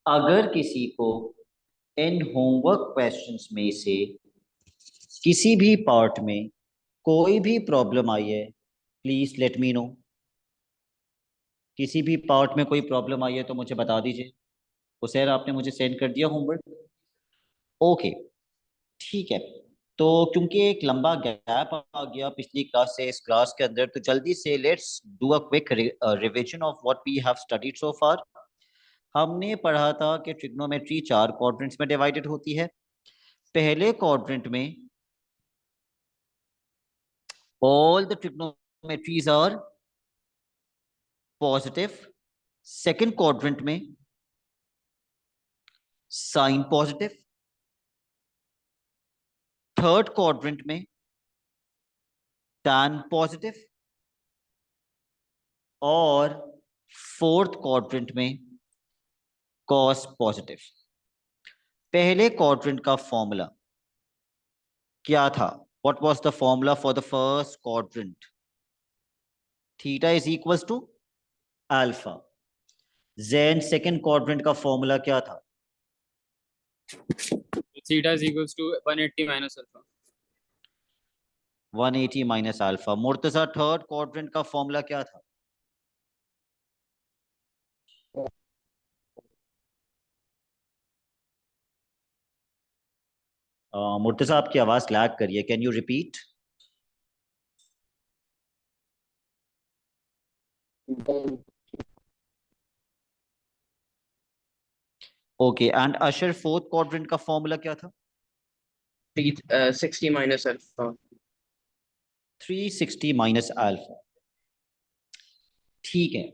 अगर किसी को इन होमवर्क क्वेश्चंस में से किसी भी पार्ट में कोई भी प्रॉब्लम आई है, प्लीज लेट मी नो। किसी भी पार्ट में कोई प्रॉब्लम आई है तो मुझे बता दीजिए। उसेर, आपने मुझे सेंड कर दिया होमवर्क? ओके, ठीक है। तो क्योंकि एक लंबा गैप आ गया पिछली क्लास से इस क्लास के अंदर, तो जल्दी से let's do a quick revision of what we have studied so far. हमने पढ़ा था कि ट्रिग्नोमेट्री चार क्वाड्रेंट्स में डिवाइडेड होती है। पहले क्वाड्रेंट में all the trigonometries are positive. Second quadrant में साइन पॉजिटिव। थर्ड क्वाड्रेंट में टैन पॉजिटिव। और फोर्थ क्वाड्रेंट में कॉस पॉजिटिव। पहले क्वाड्रेंट का फॉर्मूला क्या था? What was the formula for the first quadrant? Theta is equals to alpha. Then second quadrant का formula क्या था? theta is equals to 180 minus alpha. 180 minus alpha. Murtaza third quadrant का formula क्या था? मुर्तजा, आपकी आवाज लैग करी है, can you repeat? Okay, and Ashar fourth quadrant का फॉर्मूला क्या था? 60 minus alpha. 360 minus alpha. ठीक है।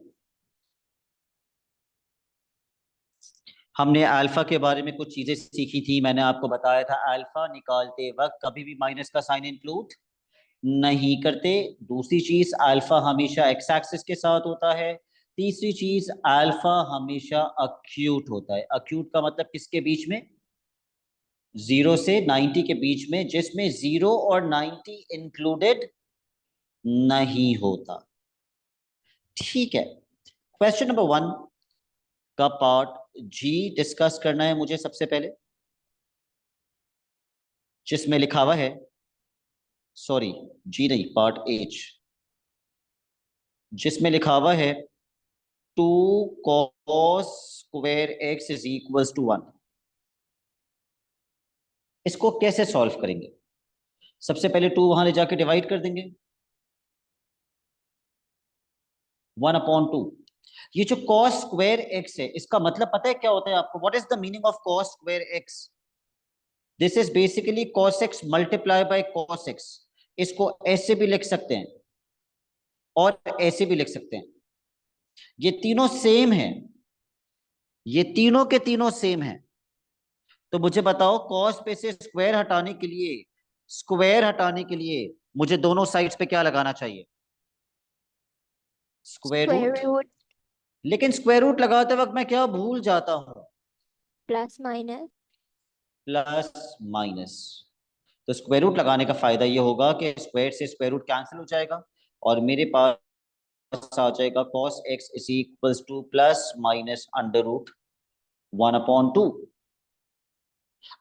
हमने अल्फा के बारे में कुछ चीजें सीखी थी। मैंने आपको बताया था अल्फा निकालते वक्त कभी भी माइनस का साइन इंक्लूड नहीं करते। दूसरी चीज, अल्फा हमेशा एक्स एक्सिस के साथ होता है। तीसरी चीज, अल्फा हमेशा अक्यूट होता है। अक्यूट का मतलब किसके बीच में? 0 से 90 के बीच में, जिसमें 0 और 90 इंक्लूडेड नहीं होता। ठीक है। क्वेश्चन नंबर 1 का पार्ट जी डिस्कस करना है मुझे सबसे पहले, जिसमें लिखा हुआ है, सॉरी जी नहीं, पार्ट एच, जिसमें लिखा हुआ है 2 cos² x = 1। इसको कैसे सॉल्व करेंगे? सबसे पहले 2 वहां ले जाके डिवाइड कर देंगे, 1/2। ये जो cos² x है, इसका मतलब पता है क्या होता है आपको? What is the meaning of cos²x? This is basically cos x multiply by cos x। इसको ऐसे भी लिख सकते हैं और ऐसे भी लिख सकते हैं। ये तीनों सेम है, ये तीनों के तीनों सेम है। तो मुझे बताओ, कॉस पे से स्क्वायर हटाने के लिए मुझे दोनों साइड्स पे क्या लगाना चाहिए? Square square root. रूट लेकिन स्क्वायर रूट लगाते वक्त मैं क्या भूल जाता हूं? Plus minus. Plus minus. तो स्क्वायर रूट लगाने का फायदा ये होगा कि स्क्वायर से स्क्वायर रूट कैंसिल हो जाएगा और मेरे पास आ जाएगा cos x = plus minus under root 1/2।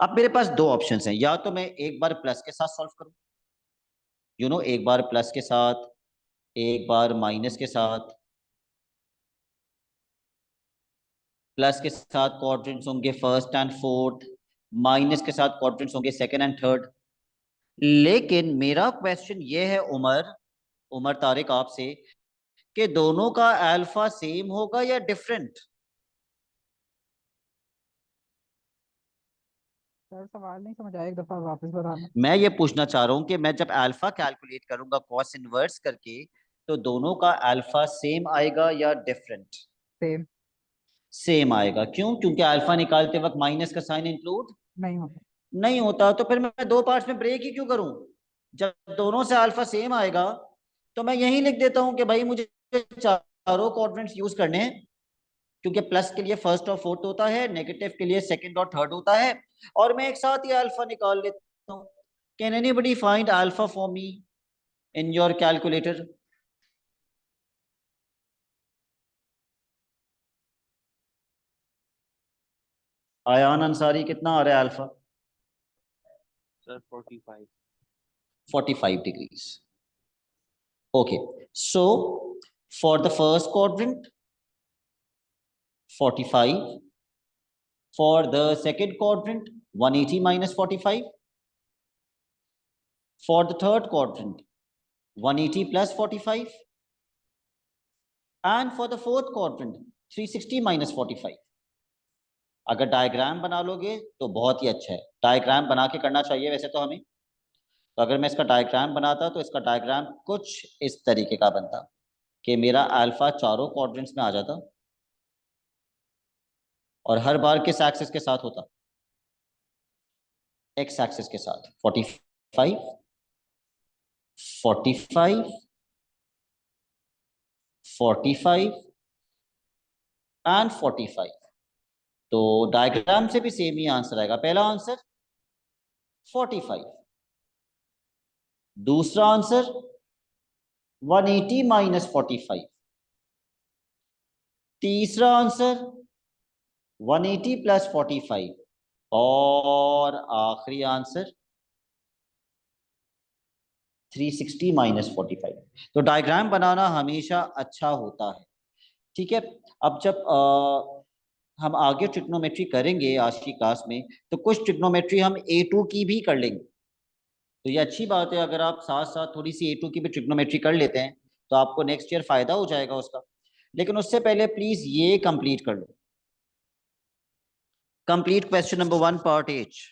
अब मेरे पास दो ऑप्शंस हैं, या तो मैं एक बार प्लस के साथ सॉल्व करूं, एक बार प्लस के साथ, एक बार माइनस के साथ। प्लस के साथ क्वाड्रेंट्स होंगे फर्स्ट एंड फोर्थ, माइनस के साथ क्वाड्रेंट्स होंगे सेकंड एंड थर्ड। लेकिन मेरा क्वेश्चन ये है उमर, उमर तारिक आपसे, कि दोनों का अल्फा सेम होगा या डिफरेंट? सर सवाल नहीं समझ आया, एक दफा वापस बताना। मैं ये पूछना चाह रहा हूं कि मैं जब अल्फा कैलकुलेट करूंगा कॉस इनवर्स करके, तो दोनों का अल्फा सेम आएगा या डिफरेंट? सेम। सेम आएगा। क्यों? क्योंकि अल्फा निकालते वक्त माइनस का साइन इंक्लूड नहीं होता। नहीं होता। तो फिर मैं दो पार्ट्स में ब्रेक ही क्यों करूं? जब दोनों से अल्फा सेम आएगा तो मैं यही लिख देता हूं कि भाई मुझे चारों क्वाड्रेंट्स यूज करने हैं, क्योंकि प्लस के लिए फर्स्ट और फोर्थ होता है, नेगेटिव के लिए सेकंड और थर्ड होता है, और मैं एक साथ ही अल्फा निकाल लेता हूं। Can anybody find alpha for me in your calculator? Ayaan Ansari कितना आ रहा है alpha? Sir, 45. 45 degrees. Okay, so for the first quadrant 45, for the second quadrant 180 minus 45, for the third quadrant 180 plus 45, and for the fourth quadrant 360 minus 45. अगर diagram बना लोगे तो बहुत ही अच्छा है, डायग्राम बना के करना चाहिए वैसे तो हमें। तो अगर मैं इसका डायग्राम बनाता तो इसका डायग्राम कुछ इस तरीके का बनता कि मेरा अल्फा चारों क्वाड्रेंट्स में आ जाता और हर बार किस एक्सिस के साथ होता? एक्स एक्सिस के साथ। 45, 45, 45 एंड 45। तो डायग्राम से भी सेम ही आंसर आएगा। पहला आंसर 45, दूसरा आंसर 180 माइनस 45, तीसरा आंसर 180 प्लस 45 और आखिरी आंसर 360 माइनस 45। तो डायग्राम बनाना हमेशा अच्छा होता है, ठीक है। अब जब हम आगे ट्रिग्नोमेट्री करेंगे आज की क्लास में, तो कुछ ट्रिग्नोमेट्री हम A2 की भी कर लेंगे। तो ये अच्छी बात है, अगर आप साथ साथ थोड़ी सी A2 की भी ट्रिग्नोमेट्री कर लेते हैं तो आपको नेक्स्ट ईयर फायदा हो जाएगा उसका। लेकिन उससे पहले प्लीज ये कंप्लीट कर लो, complete question number 1 part H।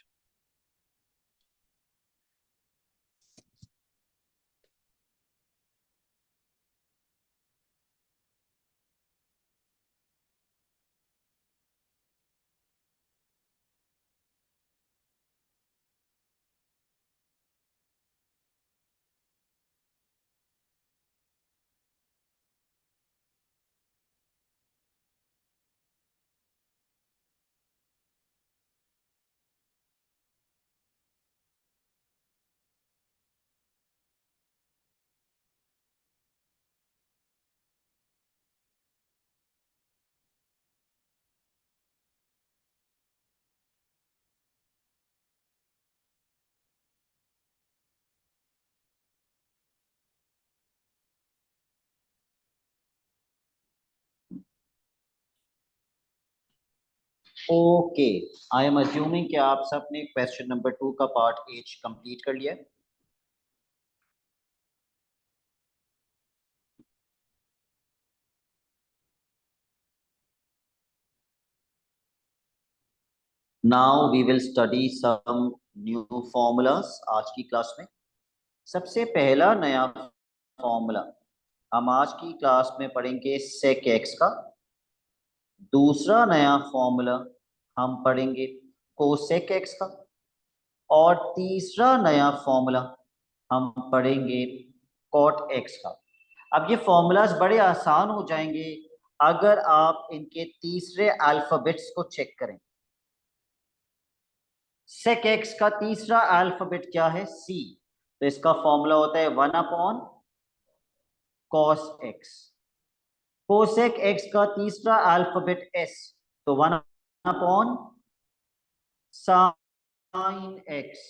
Okay, I am assuming कि आप सबने क्वेश्चन नंबर 2 का पार्ट H कंप्लीट कर लिया है। Now we will study some new formulas आज की क्लास में। सबसे पहला नया फॉर्मूला हम आज की क्लास में पढ़ेंगे sec x का। दूसरा नया फॉर्मूला हम पढ़ेंगे cosec x का। और तीसरा नया फॉर्मूला हम पढ़ेंगे cot x का। अब ये फॉर्मूलाज बड़े आसान हो जाएंगे अगर आप इनके तीसरे अल्फाबेट्स को चेक करें। sec x का तीसरा अल्फाबेट क्या है? c। तो इसका फॉर्मूला होता है 1 upon cos x। cosec x का तीसरा अल्फाबेट s, तो 1 अपॉन sin x।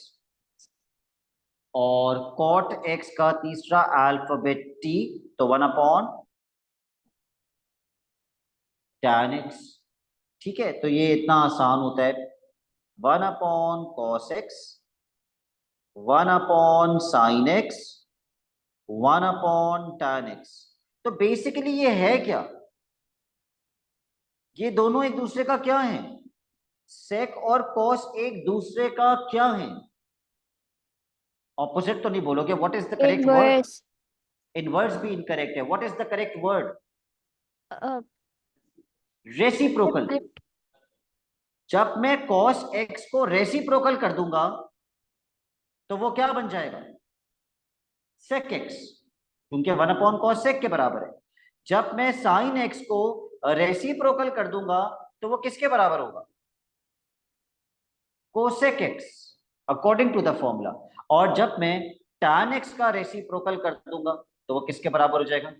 और cot x का तीसरा अल्फाबेट t, तो 1 अपॉन tan x। ठीक है, तो ये इतना आसान होता है। 1 upon cos x, 1 upon sin x, 1 upon tan x। तो बेसिकली ये है क्या? ये दोनों एक दूसरे का क्या है? सेक और कॉस एक दूसरे का क्या है? ऑपोजिट तो नहीं बोलोगे? What is the correct word? Inverse. Inverse भी इनकरेक्ट है। What is the correct word? Uh, reciprocal. Recipro- जब मैं cos x को रेसिप्रोकल कर दूंगा तो वो क्या बन जाएगा? sec x, क्योंकि 1 अपॉन cos sec के बराबर है। जब मैं sin x को रेसिप्रोकल कर दूंगा तो वो किसके बराबर होगा? cosec x, according to the formula. और जब मैं tan x का रेसिप्रोकल कर दूंगा तो वो किसके बराबर हो जाएगा?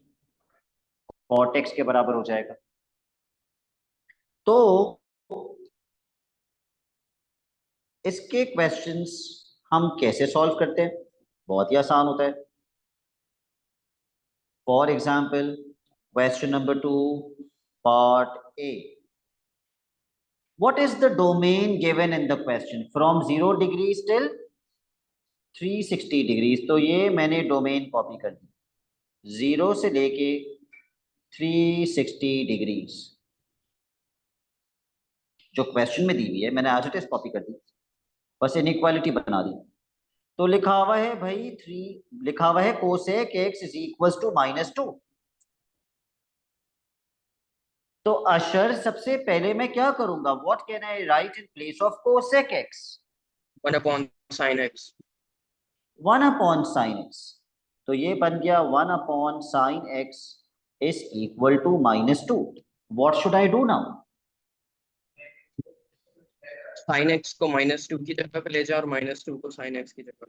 cot x के बराबर हो जाएगा। तो इसके क्वेश्चंस हम कैसे सॉल्व करते हैं? बहुत ही आसान होता है। For example, question number 2, part A. What is the domain given in the question? From 0 degrees till 360 degrees। तो ये मैंने डोमेन कॉपी कर दी, 0 से लेके 360 डिग्रीज जो क्वेश्चन में दी हुई है, मैंने एज इट इज कॉपी कर दी, बस इनइक्वालिटी बना दी। तो लिखा हुआ है भाई लिखा हुआ है cosec x is equal to -2। तो अशर सबसे पहले मैं क्या करूंगा? What can I write in place of cosec x? 1/sin x। 1/sin x। तो ये बन गया 1/sin x is equal to -2। What should I do now? sin x को -2 की जगह पे ले जाओ और -2 को sin x की जगह पे।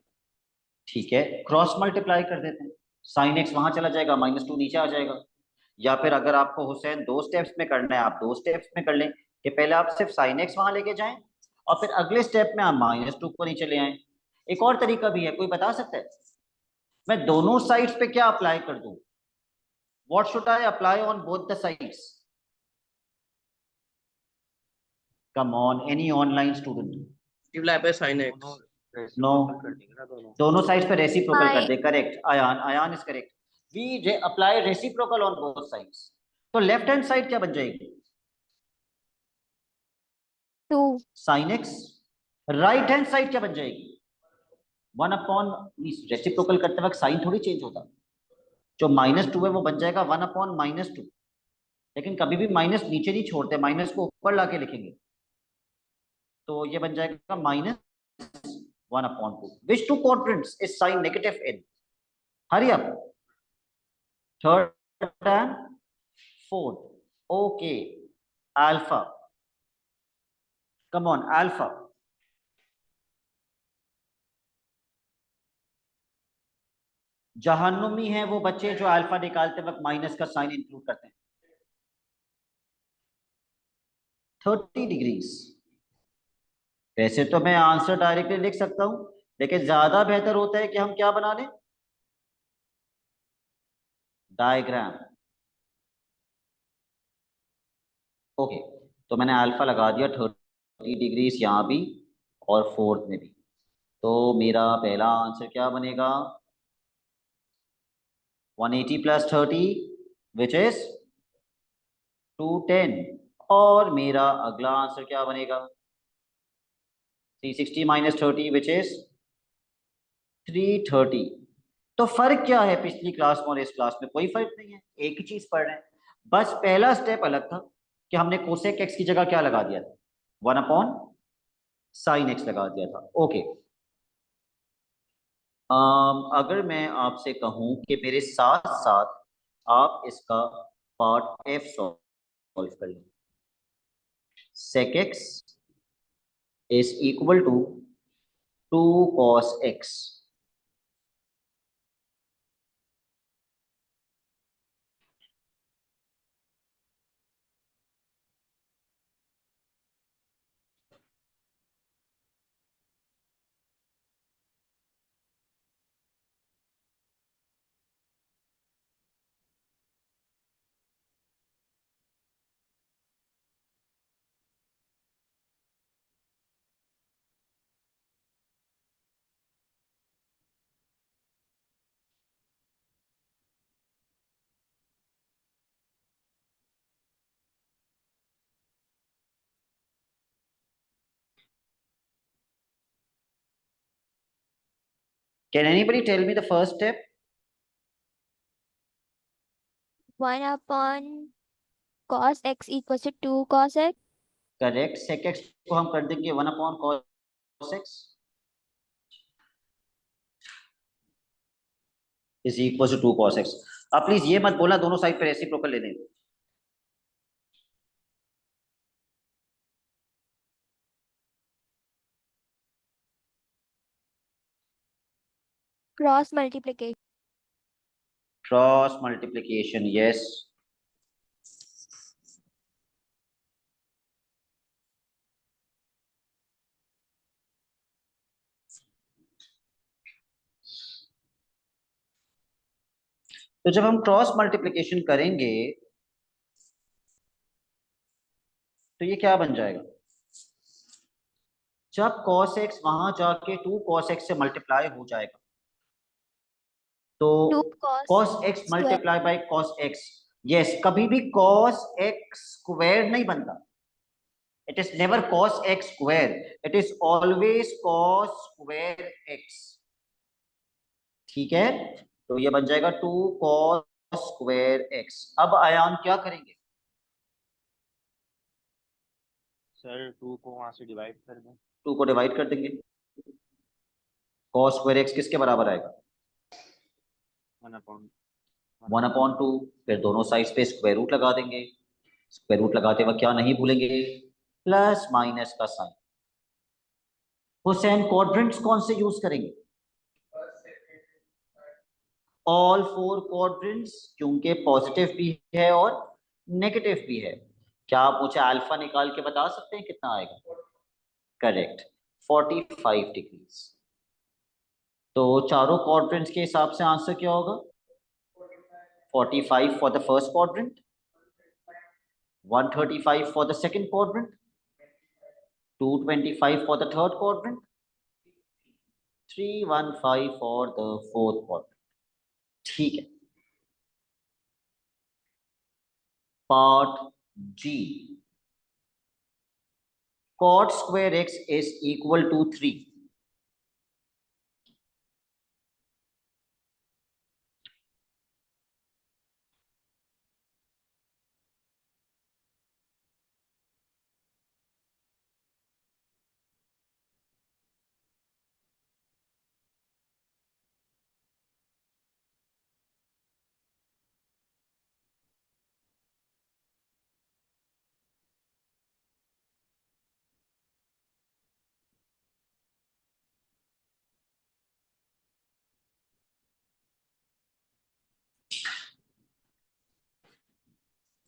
ठीक है, क्रॉस मल्टीप्लाई कर देते हैं। साइन एक्स वहां चला जाएगा, -2 नीचे आ जाएगा। या फिर अगर आपको हुसैन 2 स्टेप्स में करना है, आप 2 स्टेप्स में कर लें कि पहले आप सिर्फ साइन एक्स वहां लेके जाएं और फिर अगले स्टेप में आप -2 को नीचे ले आए। एक और तरीका भी है, कोई बता सकता है? मैं दोनों साइड्स पे क्या अप्लाई कर दूं? What should I apply on both the sides? Come on, any online student. Multiply पे sin x। नो, कर देंगे ना दोनों। दोनों साइड्स पे रेसिप्रोकल कर I दे। Correct Ayaan, Ayaan is correct. We apply reciprocal on both sides. तो लेफ्ट हैंड साइड क्या बन जाएगी? 2 sine x. Right hand side क्या बन जाएगी? 1/, रेसिप्रोकल करते वक्त साइन थोड़ी चेंज होता। जो -2 है वो बन जाएगा 1/-2। लेकिन कभी भी माइनस नीचे नहीं छोड़ते, माइनस को ऊपर लाके लिखेंगे। तो ये बन जाएगा -1/2। Which two quadrants is sin negative in? Hurry up. Third and fourth. Okay, alpha. Come on alpha. जहन्नुमी है वो बच्चे जो अल्फा निकालते वक्त माइनस का साइन इंक्लूड करते हैं। 30 डिग्रीज। वैसे तो मैं आंसर डायरेक्टली लिख सकता हूं, लेकिन ज्यादा बेहतर होता है कि हम क्या बना लें? डायग्राम। ओके, तो मैंने अल्फा लगा दिया 30 डिग्रीज यहां भी और फोर्थ में भी। तो मेरा पहला आंसर क्या बनेगा? 180 + 30 विच इज 210। और मेरा अगला आंसर क्या बनेगा? 360 - 30 विच इज 330। तो फर्क क्या है पिछली क्लास में और इस क्लास में? कोई फर्क नहीं है, एक ही चीज पढ़ रहे हैं। बस पहला स्टेप अलग था कि हमने कोसेक एक्स की जगह क्या लगा दिया था? 1/sin x लगा दिया था। ओके, अगर मैं आपसे कहूं कि मेरे साथ साथ आप इसका पार्ट एफ सॉल्व कर लें। sec x is equal to 2 cos x। Can anybody tell me the first step? 1/cos x equals to 2 cos x. Correct, sec x को हम कर देंगे 1/cos x is equal to 2 cos x। अब please ये मत बोला दोनों side पे रेसिप्रोकल ले लें। Cross multiplication. Cross multiplication, yes. तो जब हम क्रॉस मल्टीप्लिकेशन करेंगे तो ये क्या बन जाएगा, जब cos x वहां जाके 2 cos x से मल्टीप्लाई हो जाएगा तो 2 cos cos x square multiply by cos x, yes, कभी भी cos x स्क्वायर नहीं बनता, it is never cos x square, it is always cos square x। ठीक है, तो ये बन जाएगा 2 cos स्क्वायर x। अब आयान क्या करेंगे, सर 2 को वहां से डिवाइड कर दें। 2 को डिवाइड कर देंगे, cos स्क्वायर x किसके बराबर आएगा, 1/2। 1/2। फिर दोनों साइड पे स्क्वायर रूट लगा देंगे, स्क्वायर रूट लगाते वक्त क्या नहीं भूलेंगे, प्लस माइनस का साइन। हुसैन क्वाड्रेंट्स कौन से यूज करेंगे, ऑल 4 क्वाड्रेंट्स, क्योंकि पॉजिटिव भी है और नेगेटिव भी है। क्या आप मुझे अल्फा निकाल के बता सकते हैं कितना आएगा, करेक्ट 45 डिग्रीज। तो चारों क्वाड्रेंट्स के हिसाब से आंसर क्या होगा, 45 for the first quadrant, 135 for the second quadrant, 225 for the third quadrant, 315 for the fourth quadrant। ठीक है, part G, cot square x is equal to 3।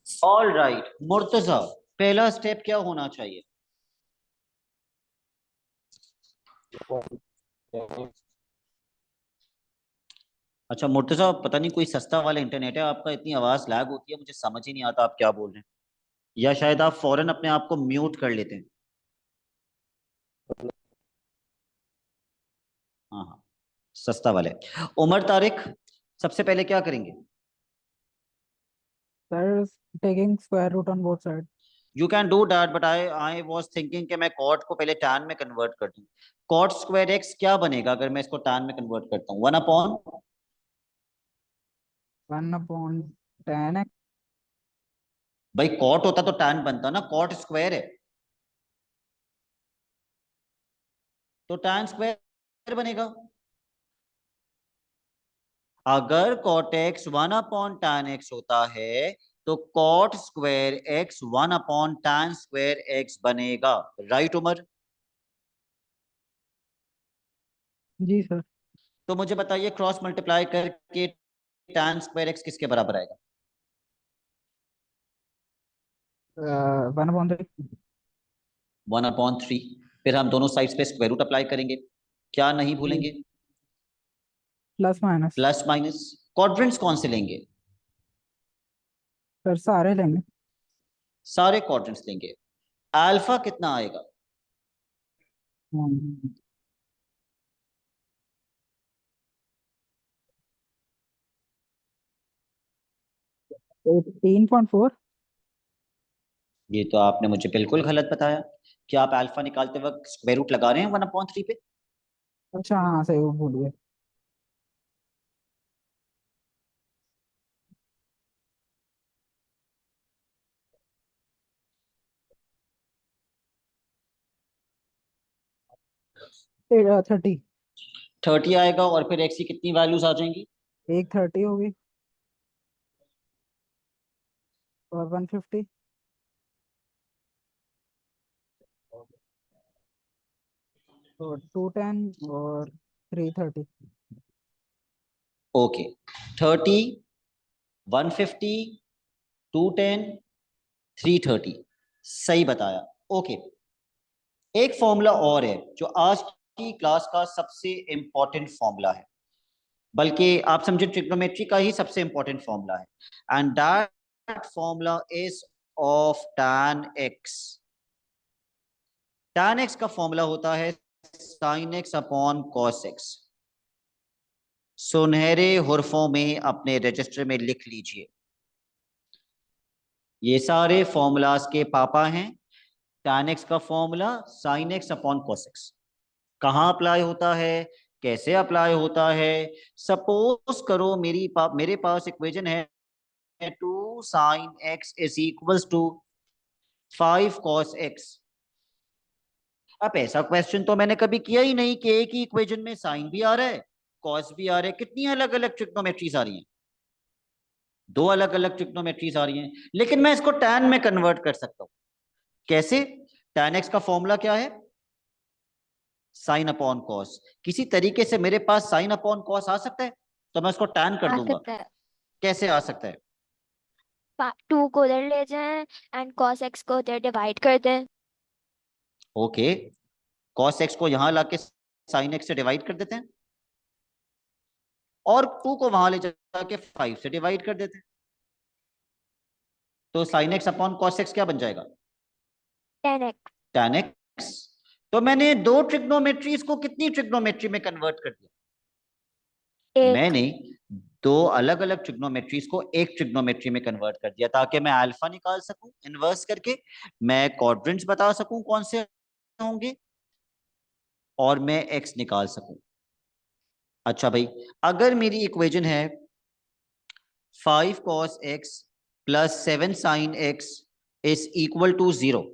All right Murtaza, पहला स्टेप क्या होना चाहिए, अच्छा मुर्तजा, पता नहीं कोई सस्ता वाला इंटरनेट है आपका, इतनी आवाज लैग होती है, मुझे समझ ही नहीं आता आप क्या बोल रहे हैं, या शायद आप फौरन अपने आप को म्यूट कर लेते हैं। हाँ हाँ, सस्ता वाले। उमर तारिक, सबसे पहले क्या करेंगे, sir taking square root on both side. You can do that, but I was thinking कि मैं कॉट को पहले टैन में कन्वर्ट कर दूं। कॉट स्क्वायर एक्स क्या बनेगा अगर मैं इसको टैन में कन्वर्ट करता हूँ, 1/, 1/10x। भाई कॉट होता तो टैन बनता ना, कॉट स्क्वायर है तो टैन स्क्वायर बनेगा। अगर कॉट एक्स 1/tan x होता है तो cot square x 1/tan square x बनेगा, राइट उमर। जी सर। तो मुझे बताइए क्रॉस मल्टीप्लाई करके tan स्क्वायर एक्स किसके बराबर आएगा, 1/3। 1/3। फिर हम दोनों साइड्स पे स्क्वायर रूट अप्लाई करेंगे, क्या नहीं भूलेंगे, plus minus. Plus minus. Quadrants कौन से लेंगे, सर सारे लेंगे। सारे क्वाड्रेंट्स लेंगे। अल्फा कितना आएगा, 18.4। ये तो आपने मुझे बिल्कुल गलत बताया, क्या आप अल्फा निकालते वक्त स्क्वायर रूट लगा रहे हैं 1/3 पे, अच्छा हाँ सही, वो भूलिए। फिर 30। 30 आएगा और फिर एक्स की कितनी वैल्यूज आ जाएंगी, एक 30 होगी और 150 और 210 और 330। ओके 30, 150, 210, 330, सही बताया। ओके, एक फॉर्मूला और है जो आज की क्लास का सबसे इंपॉर्टेंट फॉर्मूला है, बल्कि आप समझे ट्रिग्नोमेट्री का ही सबसे इंपॉर्टेंट फॉर्मूला है, and that formula is of tan x। tan x का फॉर्मूला होता है sin x upon cos x। सुनहरे हुर्फों में अपने रजिस्टर में लिख लीजिए, ये सारे फॉर्मूलाज के पापा हैं। tan x का formula sin x upon cos x। कहाँ अप्लाई होता है, कैसे अप्लाई होता है? सपोज करो मेरे पास इक्वेशन है 2 sin x is equals to 5 cos x। अब ऐसा क्वेश्चन तो मैंने कभी किया ही नहीं कि एक ही इक्वेशन में साइन भी आ रहा है कॉस भी आ रहा है। कितनी अलग अलग ट्रिग्नोमेट्रीज आ रही हैं, 2 अलग अलग ट्रिग्नोमेट्रीज आ रही हैं, लेकिन मैं इसको tan में कन्वर्ट कर सकता हूं। कैसे? tan x का फॉर्मूला क्या है? Sine upon cos. किसी तरीके से मेरे पास साइन अपॉन कॉस आ सकता है, तो मैं उसको tan कर आ दूंगा। सकता है। कैसे आ सकता है? 2 को उधर ले जाएं एंड cos x को उधर डिवाइड कर दें। ओके, cos x को यहां लाके sin x से डिवाइड कर देते हैं, और 2 को वहां ले जाके 5 से डिवाइड कर देते हैं, तो sin x upon cos x क्या बन जाएगा? 10x। tan x। तो मैंने 2 ट्रिग्नोमेट्रीज को कितनी ट्रिग्नोमेट्री में कन्वर्ट कर दिया? एक। मैंने 2 अलग अलग ट्रिग्नोमेट्रीज को एक ट्रिग्नोमेट्री में कन्वर्ट कर दिया, ताकि मैं अल्फा निकाल सकूं इनवर्स करके, मैं क्वाड्रेंट्स बता सकूं कौन से होंगे, और मैं x निकाल सकूं। अच्छा भाई, अगर मेरी इक्वेशन है 5 cos x plus 7 sin x is equal to 0,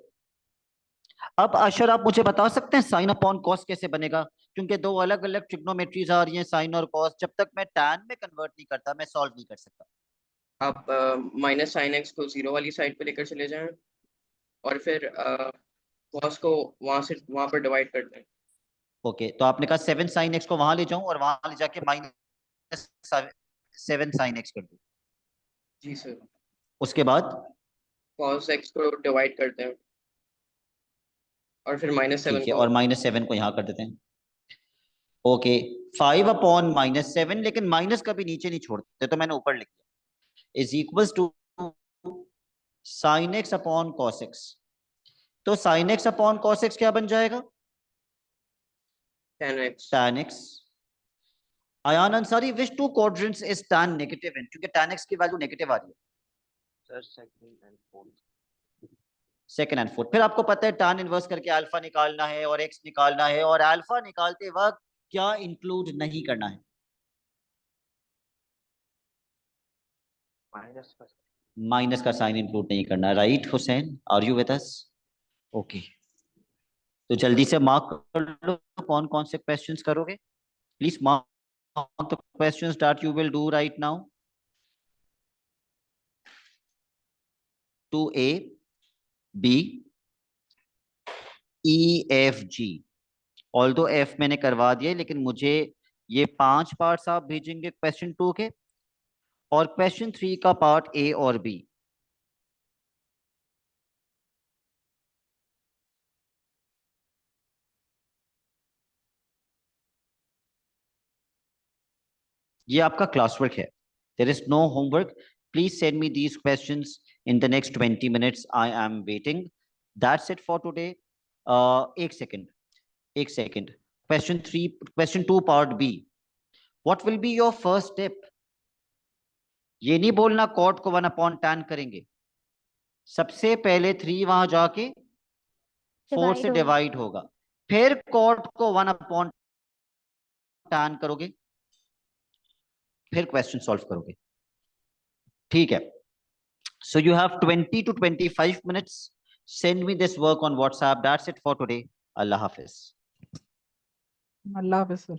अब अशर आप मुझे बता सकते हैं साइन अपॉन कॉस कैसे बनेगा? क्योंकि 2 अलग अलग ट्रिग्नोमेट्रीज आ रही हैं साइन और कॉस, जब तक मैं tan में कन्वर्ट नहीं करता मैं सॉल्व नहीं कर सकता। आप माइनस साइन एक्स को 0 वाली साइड पे लेकर चले जाएं और फिर cos को वहां पर डिवाइड कर दें। ओके, तो आपने कहा 7 sin x को वहां ले जाऊं और वहां ले जाके माइनस 7 sin x कर दूं, जी सर। उसके बाद cos x को डिवाइड करते हैं और फिर -7 ठीक है, को। और -7 को यहां कर देते हैं। ओके, 5 अपॉन -7, लेकिन माइनस कभी नीचे नहीं छोड़ते, तो मैंने ऊपर लिख दिया is equals to sin x upon cos x। तो sin x upon cos x क्या बन जाएगा? 10x। tan x। Ayaan Ansari, which 2 quadrants is tan negative in? क्योंकि tan x की वैल्यू नेगेटिव आ रही है। Sir second and fourth. Second and fourth. फिर आपको पता है tan इनवर्स करके अल्फा निकालना है और x निकालना है, और अल्फा निकालते वक्त क्या इंक्लूड नहीं करना है? माइनस का माइनस का साइन इंक्लूड नहीं करना। Right Hussain, are you with us? Okay, तो जल्दी से मार्क कर लो कौन कौन से क्वेश्चंस करोगे। Please mark the questions that you will do right now. 2A, B, E, F, G। Although F मैंने करवा दिया, लेकिन मुझे ये 5 पार्ट्स आप भेजेंगे क्वेश्चन 2 के, और क्वेश्चन 3 का पार्ट A और B। ये आपका क्लास वर्क है, there is no homework. Please send me these questions in the next 20 minutes, I am waiting. That's it for today. एक second, question 2 part B. What will be your first step? ये नहीं बोलना cot को 1/tan करेंगे, सबसे पहले 3 वहां जाके 4 से Divide होगा। डिवाइड होगा, फिर कॉट को 1/tan करोगे, फिर क्वेश्चन सॉल्व करोगे। ठीक है, so you have 20 to 25 minutes. Send me this work on WhatsApp. That's it for today. Allah Hafiz. Allah Hafiz sir.